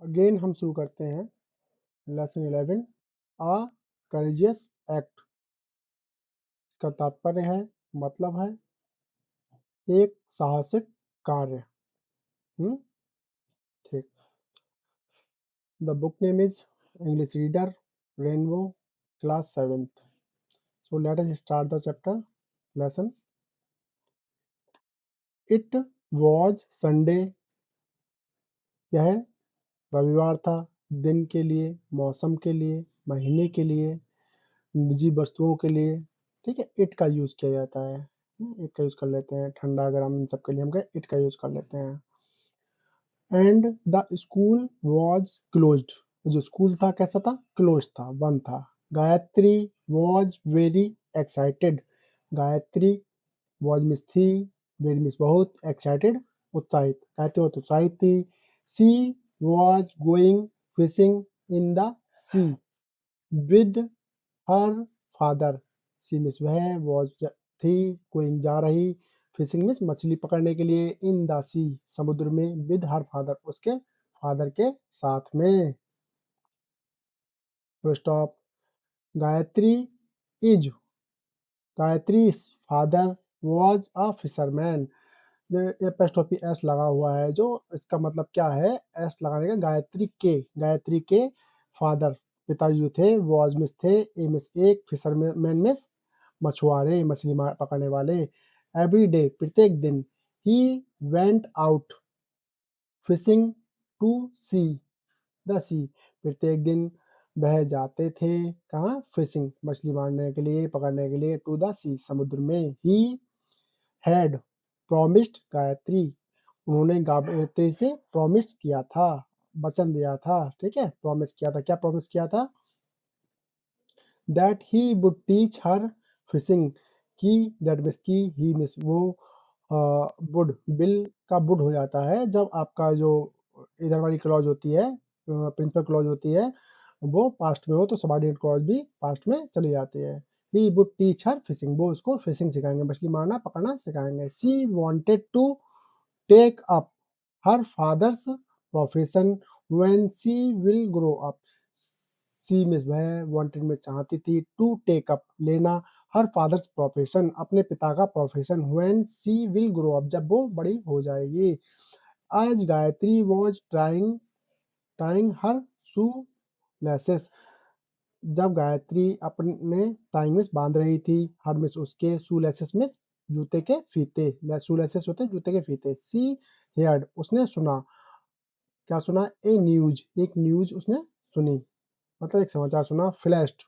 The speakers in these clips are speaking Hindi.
अगेन हम शुरू करते हैं लेसन 11 अ करेजियस एक्ट। इसका तात्पर्य है, मतलब है एक साहसिक कार्य। ठीक। The book name is English reader rainbow class 7th। So let us start the chapter lesson. It was Sunday. यह रविवार था। दिन के लिए, मौसम के लिए, महीने के लिए, निजी वस्तुओं के लिए। ठीक है, इट का यूज किया जाता है। इट का यूज कर लेते हैं। ठंडा गर्म इन सब के लिए हम इट का यूज कर लेते हैं। And the school was closed. जो स्कूल था कैसा था? क्लोज था, बंद था। Gayatri was very excited. Gayatri was मिस थी, वेरी मिस बहुत, एक्साइटेड उत्साहित। गायत्री बहुत उत्साहित थी। She was going fishing in the sea with her father. She मिस वह, वॉज थी, गोइंग जा रही, फिशिंग मिस मछली पकड़ने के लिए, इन द सी समुद्र में, विद हर फादर उसके फादर के साथ में। Stop. Gayatri is, Gayatri father was a fisherman. Apostrophe S लगा हुआ है, जो इसका मतलब क्या है? एस लगाने का, गायत्री के फादर पिताजी जो थे, वॉज मिस थे, ए मिस एक, फिशरमैन मिस मछुआरे, मछली पकड़ने वाले। एवरी डे प्रत्येक दिन, he went out fishing to sea the sea प्रत्येक दिन वह जाते थे कहाँ? फिशिंग मछली मारने के लिए, पकड़ने के लिए, टू द सी समुद्र में। ही हैड प्रॉमिस्ड गायत्री, उन्होंने गायत्री से प्रॉमिस किया था, वचन दिया था। ठीक है, प्रॉमिस किया था। क्या प्रॉमिस किया था? That he would teach her fishing. की दैट मिस की, ही मिस वो, वुड बिल का वुड हो जाता है जब आपका जो इधर वाली क्लॉज होती है, प्रिंसिपल क्लॉज होती है, वो पास्ट में हो तो सबऑर्डिनेट क्लॉज भी पास्ट में चली जाती है। He would teach her fishing, वो उसको फिशिंग सिखाएंगे, मछली मारना पकड़ना सिखाएंगे। She wanted to take up her father's profession when she will grow up. She मिस वह, वांटेड में चाहती थी, टू टेक अप लेना, हर फादर्स प्रोफेशन अपने पिता का profession, when she will grow up जब वो बड़ी हो जाएगी। आज Gayatri was trying tying her shoe laces, जब गायत्री अपने टाइंग मिस बांध रही थी, हर मिस उसके, शू लेसेस मिस जूते के फीते, शू लेसेस होते हैं जूते के फीते। सी हेयर्ड उसने सुना, क्या सुना? ए न्यूज, एक न्यूज उसने सुनी, मतलब एक समाचार सुना। फ्लैश्ड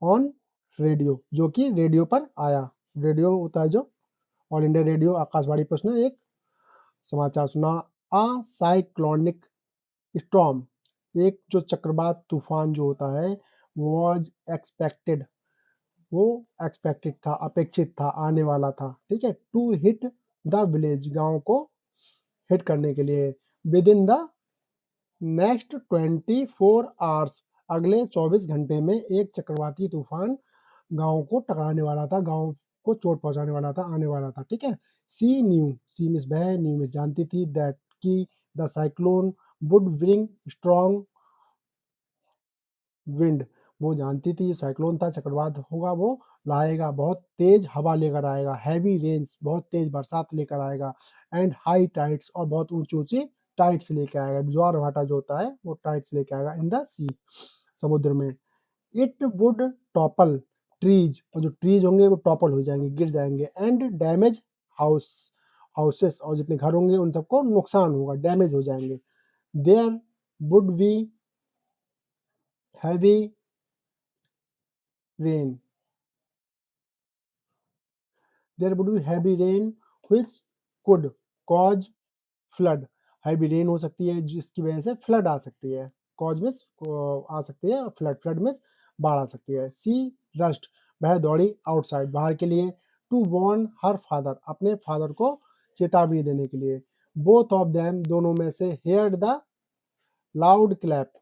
ऑन रेडियो, जो कि रेडियो पर आया। रेडियो होता है जो ऑल इंडिया रेडियो, आकाशवाणी पर उसने एक समाचार सुना। अ साइक्लोनिक स्टॉर्म, एक जो चक्रवात तूफान जो होता है, वॉज एक्सपेक्टेड, वो एक्सपेक्टेड था, अपेक्षित था, आने वाला था। ठीक है, टू हिट द विलेज, गांव को हिट करने के लिए। With in the next 24 hours, अगले 24 घंटे में एक चक्रवाती तूफान गांव को टकराने वाला था, गांव को चोट पहुंचाने वाला था, आने वाला था। ठीक है, सी न्यू, सी मिस वह, न्यू मिस जानती थी, दैट की the cyclone would bring strong wind, वो जानती थी जो साइक्लोन था, चक्रवात होगा, वो लाएगा बहुत तेज हवा लेकर आएगा, हैवी रेन्स बहुत तेज बरसात लेकर आएगा, एंड हाई टाइड्स और बहुत ऊंची ऊंची टाइड्स लेके आएगा, ज्वार भाटा जो होता है वो टाइड्स लेके आएगा इन द सी समुद्र में। इट वुड टॉपल ट्रीज, और जो ट्रीज होंगे वो टॉपल हो जाएंगे, गिर जाएंगे, एंड डैमेज हाउस हाउसेस, और जितने घर होंगे उन सबको नुकसान होगा, डैमेज हो जाएंगे। There would be heavy rain, there would be heavy rain which could cause flood। Heavy rain हो सकती है जिसकी वजह से फ्लड आ सकती है, कॉज में आ सकती है, फ्लड, फ्लड में बाढ़ आ सकती है। सी रस्ट, वह दौड़ी आउटसाइड, बाहर के लिए, टू वार्न हर फादर, अपने फादर को चेतावनी देने के लिए। बोथ ऑफ देम, दोनों में से, heard the loud clap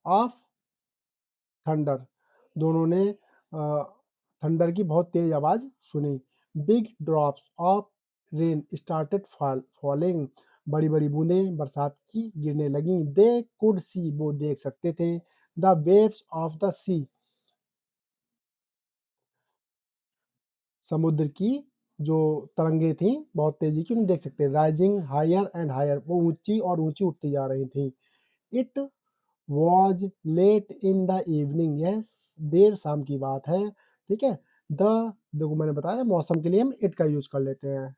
of thunder, दोनों ने थंडर की बहुत तेज आवाज सुनी। Big drops of rain started falling, बड़ी-बड़ी बूँदें बरसात की गिरने लगीं। दे कुड सी वो देख सकते थे, द वेव्स ऑफ द सी समुद्र की जो तरंगें थीं, बहुत तेज़ी की उन्हें देख सकते हैं। राइजिंग हायर एंड हायर वो ऊँची और ऊँची उठती जा रही थीं। It was late in the evening yes देर शाम की बात है, ठीक है? द देखो मैंने बताया मौसम के लिए हम इट का यूज़ कर लेते हैं।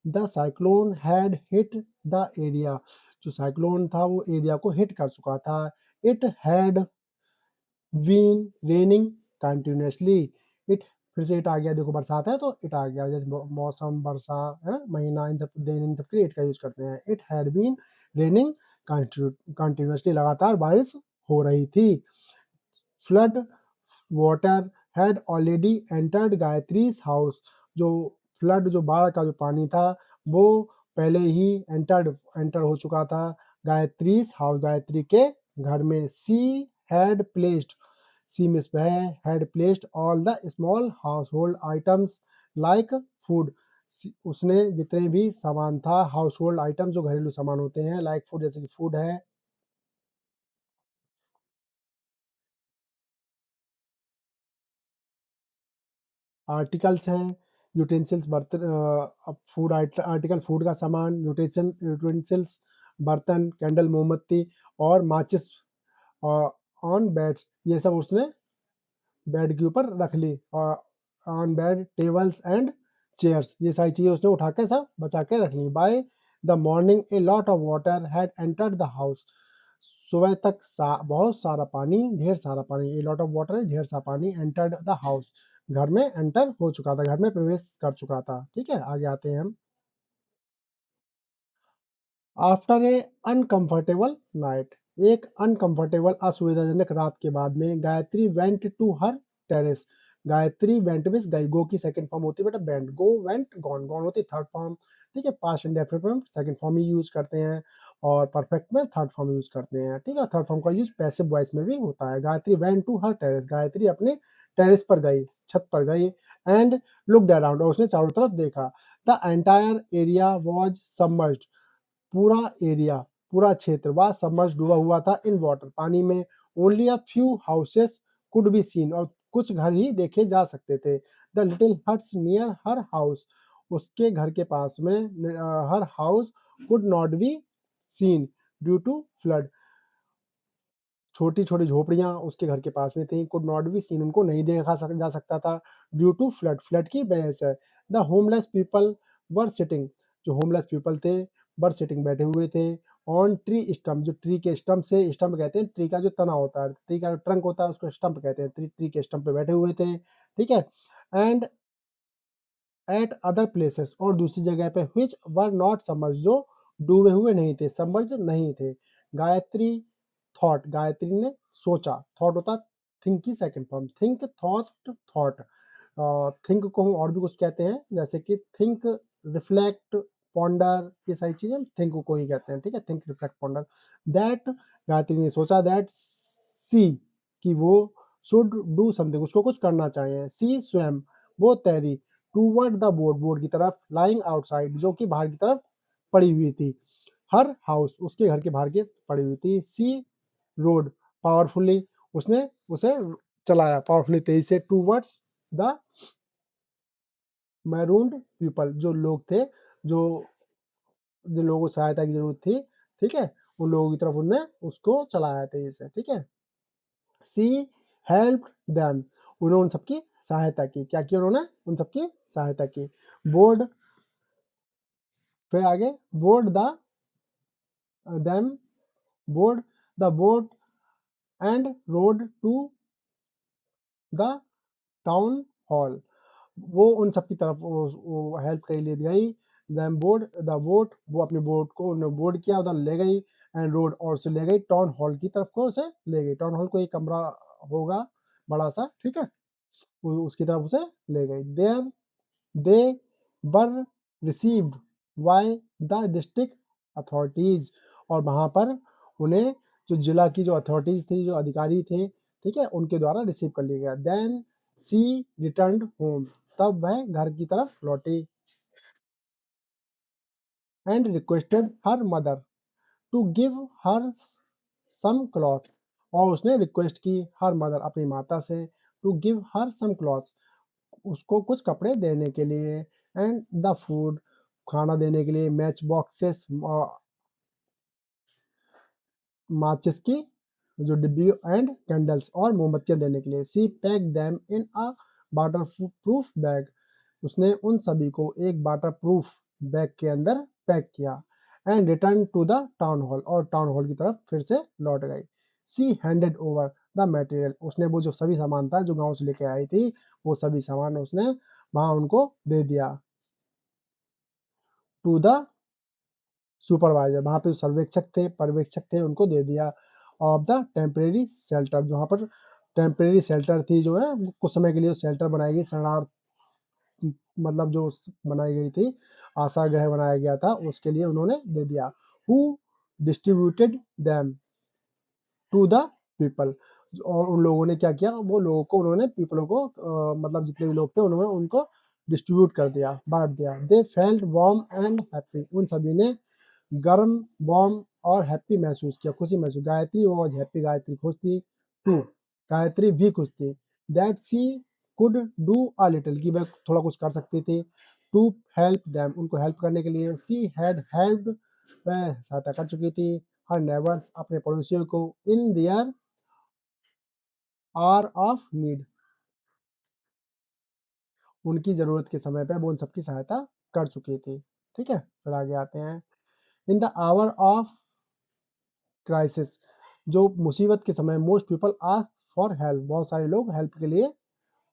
The cyclone had hit the area जो साइक्लोन था वो एरिया को हिट कर चुका था। It had been raining continuously it फिर से इट आ गया देखो बरसात है तो इट आ गया जैसे मौसम वर्षा है महीना इन सब दिन इन सब के लिए इट का यूज करते हैं। It had been raining continuously लगातार बारिश हो रही थी। Flood water had already entered Gayatri's house जो फ्लड जो बाढ़ का जो पानी था वो पहले ही एंटर हो चुका था गायत्रीज हाउस गायत्री के घर में। सी हैड प्लेस्ड सी मिस वह had placed all the small household items like food उसने जितने भी सामान था हाउस होल्ड आइटम जो घरेलू सामान होते हैं लाइक फूड जैसे कि फूड है आर्टिकल्स हैं, यूटेंसिल्स बर्तन अब फूड आर्टिकल फूड का सामान, यूटेंसिल्स बर्तन, कैंडल मोमबत्ती और माचिस अ, ऑन बेड्स ये सब उसने बेड के ऊपर रख ली और on bed tables and chairs ये सारी चीज़ें उसने उठा के सब बचा के रख ली। By the morning a lot of water had entered the house सुबह तक बहुत सारा पानी ढेर सारा पानी ए लॉट ऑफ वाटर है ढेर सारा पानी एंटर्ड द हाउस घर में एंटर हो चुका था घर में प्रवेश कर चुका था। ठीक है आगे आते हैं हम। आफ्टर ए अनकंफर्टेबल नाइट एक अनकंफर्टेबल असुविधाजनक रात के बाद में Gayatri went to her terrace Gayatri went मिस गई गो की सेकंड फॉर्म होती है बेटा went go went gone gone होती है थर्ड फॉर्म। ठीक है पास्ट इंडेफिनिट में सेकंड फॉर्म ही यूज करते हैं और परफेक्ट में थर्ड फॉर्म यूज करते हैं। ठीक है थर्ड फॉर्म का यूज पैसिव वॉइस में भी होता है। Gayatri went to her terrace Gayatri अपने टेरेस पर गई छत पर गई एंड लुक्ड अराउंड और उसने चारों तरफ देखा। The entire area was submerged पूरा एरिया पूरा क्षेत्र वह सबमर्ज डूबा हुआ था इन वाटर पानी में। Only a few houses could be seen और कुछ घर ही देखे जा सकते थे। The little huts near her house उसके घर के पास में her house could not be seen due to flood छोटी छोटी झोपड़ियां उसके घर के पास में थी कुड नॉट बी सीन उनको नहीं देखा जा सकता था ड्यू टू फ्लड फ्लड की वजह से। The homeless people were sitting जो होमलेस पीपल थे वर सिटिंग बैठे हुए थे ऑन ट्री स्टम्प जो ट्री के स्टम्प से स्टम्प कहते हैं ट्री का जो तना होता है ट्री का जो ट्रंक होता है उसको स्टम्प कहते हैं ट्री के स्टम्प पे बैठे हुए थे। ठीक है एंड एट अदर प्लेसेस और दूसरी जगह पे व्हिच वर नॉट सबमर्ज जो डूबे हुए नहीं थे सबमर्ज नहीं थे। गायत्री थॉट गायत्री ने सोचा थॉट होता थिंक की second form think thought thought think को हम और भी कुछ कहते हैं जैसे कि थिंक रिफ्लेक्ट पॉन्डर ये सारी चीजें थिंक को ही कहते हैं। ठीक है think reflect ponder that Gayatri ने सोचा दैट सी कि वो शुड डू समथिंग उसको कुछ करना चाहिए। सी स्वयं वो तैरी टूवर्ड द बोर्ड बोर्ड की तरफ लाइंग आउटसाइड जो कि बाहर की तरफ पड़ी हुई थी। हर हाउस उसके घर के बाहर की पड़ी हुई थी। सी रोड पावरफुली उसने उसे चलाया पावरफुली तेजी से टूवर्ड्स द मैरून्ड पीपल जो लोग थे जो जिन लोगों को सहायता की जरूरत थी। ठीक है उन लोगों की तरफ उन्होंने उसको चलाया तेजी से। ठीक है सी हेल्प देम उन्होंने उन सबकी सहायता की क्या किया उन्होंने उन सबकी सहायता की। बोर्ड फिर आगे board the them board the boat and rode to the town hall वो उन सबकी तरफ वो हेल्प के लिए गई। देम बोर्ड द बोट वो अपने बोट को उन्होंने बोर्ड किया उधर ले गई एंड रोड और से ले गई टाउन हॉल की तरफ को उसे ले गई। टाउन हॉल को एक कमरा होगा बड़ा सा। ठीक है उसकी तरफ उसे ले गई। There they were received by the district authorities और वहां पर उन्हें जो जिला की जो अथॉरिटीज थी जो अधिकारी थे ठीक है उनके द्वारा रिसीव कर लिया गया। देन सी रिटर्न होम तब वह घर की तरफ लौटी। And requested her mother to give her some cloth, और उसने रिक्वेस्ट की हर मदर अपनी माता से, to give her some clothes उसको कुछ कपड़े देने के लिए, एंड द फूड खाना देने के लिए, मैच बॉक्सेस माचिस की जो डिब्बी एंड कैंडल्स और मोमबत्तियां देने के लिए। She pack them in a waterproof bag, उसने उन सभी को एक वाटर प्रूफ बैग के अंदर पैक किया। And return to the town hall, और टाउन हॉल की तरफ फिर से लौट गई। She handed over the material, उसने वो जो सभी सामान था जो गांव से लेके आई थी, वो सभी सामान उसने वहां उनको दे दिया। टू द सुपरवाइजर, वहाँ पे जो सर्वेक्षक थे पर्यवेक्षक थे उनको दे दिया। ऑफ द टेम्परेरी शेल्टर, जहाँ पर टेम्परेरी शेल्टर थी जो है कुछ समय के लिए शेल्टर बनाई गई, शरणार्थ मतलब जो बनाई गई थी, आशा गृह बनाया गया था, उसके लिए उन्होंने दे दिया। Who distributed them to the people, और उन लोगों ने क्या किया, वो लोगों को उन्होंने पीपलों को मतलब जितने भी लोग थे उन्होंने उनको डिस्ट्रीब्यूट कर दिया, बांट दिया। They felt warm and happy, उन सभी ने गर्म, वार्म और हैप्पी महसूस किया, खुशी महसूस। गायत्री वॉज हैप्पी, गायत्री खुश थी। टू, गायत्री भी खुश थी। That she could do a little, कि वह थोड़ा कुछ कर सकती थी। टू हेल्प देम, उनको हेल्प करने के लिए। सी हैड हेल्प्ड, वह सहायता कर चुकी थी। हर नेबर्स, अपने पड़ोसियों को। In their hour of need, उनकी जरूरत के समय पे वो उन सबकी सहायता कर चुकी थी। ठीक है, फिर आगे आते हैं। In the hour of crisis, जो मुसीबत के समय most people ask for help, बहुत सारे लोग हेल्प के लिए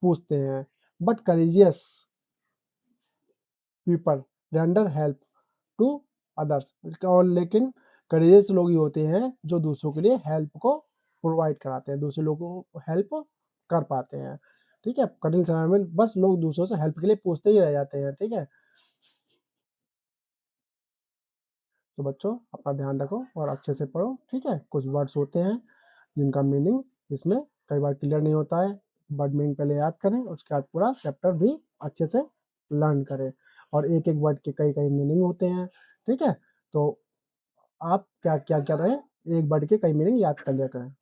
पूछते हैं। But courageous people render help to others, और लेकिन करेजियस लोग ही होते हैं जो दूसरों के लिए हेल्प को प्रोवाइड कराते हैं, दूसरे लोगों को हेल्प कर पाते हैं। ठीक है, कठिन समय में बस लोग दूसरों से हेल्प के लिए पूछते ही रह जाते हैं। ठीक है, तो बच्चों अपना ध्यान रखो और अच्छे से पढ़ो। ठीक है, कुछ वर्ड्स होते हैं जिनका मीनिंग इसमें कई बार क्लियर नहीं होता है, वर्ड मीनिंग पहले याद करें, उसके बाद पूरा चैप्टर भी अच्छे से लर्न करें, और एक एक वर्ड के कई कई मीनिंग होते हैं। ठीक है, तो आप क्या क्या कर रहे हैं, एक वर्ड के कई मीनिंग याद कर लिया करें।